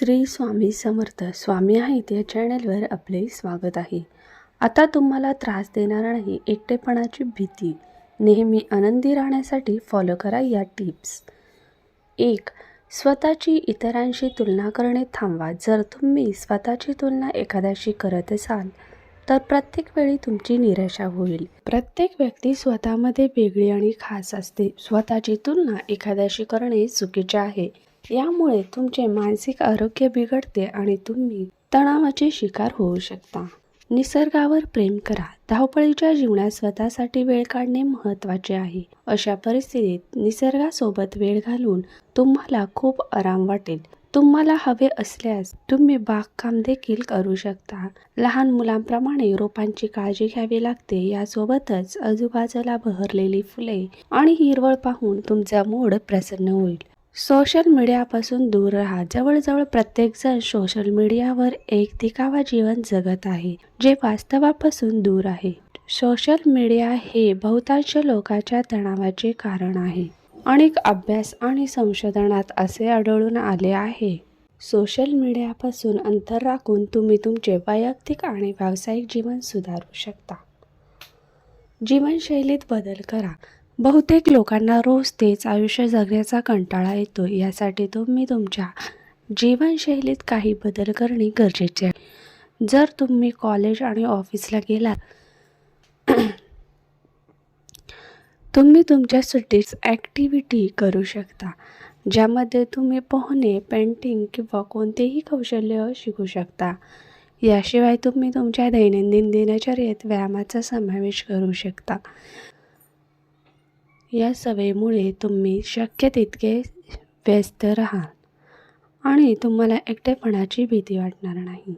श्री स्वामी समर्थ स्वामी आहेत या चॅनलवर आपले स्वागत आहे. आता तुम्हाला त्रास देणार नाही एकटेपणाची भीती नेहमी आनंदी राहण्यासाठी फॉलो करा या टिप्स. 1. स्वतःची इतरांशी तुलना करणे थांबवा. जर तुम्ही स्वतःची तुलना एखाद्याशी करत असाल तर प्रत्येक वेळी तुमची निराशा होईल. प्रत्येक व्यक्ती स्वतःमध्ये वेगळी आणि खास असते. स्वतःची तुलना एखाद्याशी करणे चुकीचे आहे. यामुळे तुमचे मानसिक आरोग्य बिघडते आणि तुम्ही तणावाचे शिकार होऊ शकता. निसर्गावर प्रेम करा. धावपळीच्या जीवनात स्वतःसाठी वेळ काढणे महत्त्वाचे आहे. अशा परिस्थितीत निसर्गासोबत वेळ घालून तुम्हाला खूप आराम वाटेल. तुम्हाला हवे असल्यास तुम्ही बागकाम देखील करू शकता. लहान मुलांप्रमाणे रोपांची काळजी घ्यावी लागते. यासोबतच आजूबाजूला बहरलेली फुले आणि हिरवळ पाहून तुमचा मूड प्रसन्न होईल. सोशल मीडियापासून दूर राहा. जवळजवळ प्रत्येकजण सोशल मीडियावर एक दिखावा जीवन जगत आहे, जे वास्तवापासून दूर आहे. सोशल मीडिया हे बहुतांश लोकांच्या तणावाचे कारण आहे. अनेक अभ्यास आणि संशोधनात असे आढळून आले आहे. सोशल मीडियापासून अंतर राखून तुम्ही तुमचे वैयक्तिक आणि व्यावसायिक जीवन सुधारू शकता. जीवनशैलीत बदल करा. बहुतेक लोकांना रोज तेच आयुष्य जगण्याचा कंटाळा येतो. यासाठी तुम्ही तुमच्या जीवनशैलीत काही बदल करणे गरजेचे आहे. जर तुम्ही कॉलेज आणि ऑफिसला गेलात तुम्ही तुमच्या सुट्टीत ॲक्टिव्हिटी करू शकता, ज्यामध्ये तुम्ही पोहणे, पेंटिंग किंवा कोणतेही कौशल्य शिकू शकता. याशिवाय तुम्ही तुमच्या दैनंदिन दिनचर्येत व्यायामाचा समावेश करू शकता. या सवयीमुळे तुम्ही शक्य तितके व्यस्त राहाल आणि तुम्हाला एकटेपणाची भीती वाटणार नाही.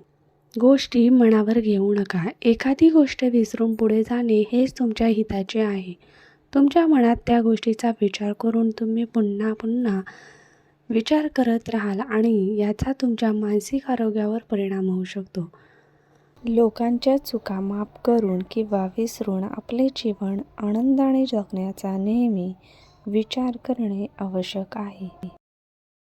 गोष्टी मनावर घेऊ नका. एखादी गोष्ट विसरून पुढे जाणे हेच तुमच्या हिताचे आहे. तुमच्या मनात त्या गोष्टीचा विचार करून तुम्ही पुन्हा पुन्हा विचार करत राहाल आणि याचा तुमच्या मानसिक आरोग्यावर परिणाम होऊ शकतो. लोकांच्या चुका माफ करून किंवा विसरून आपले जीवन आनंदाने जगण्याचा नेहमी विचार करणे आवश्यक आहे.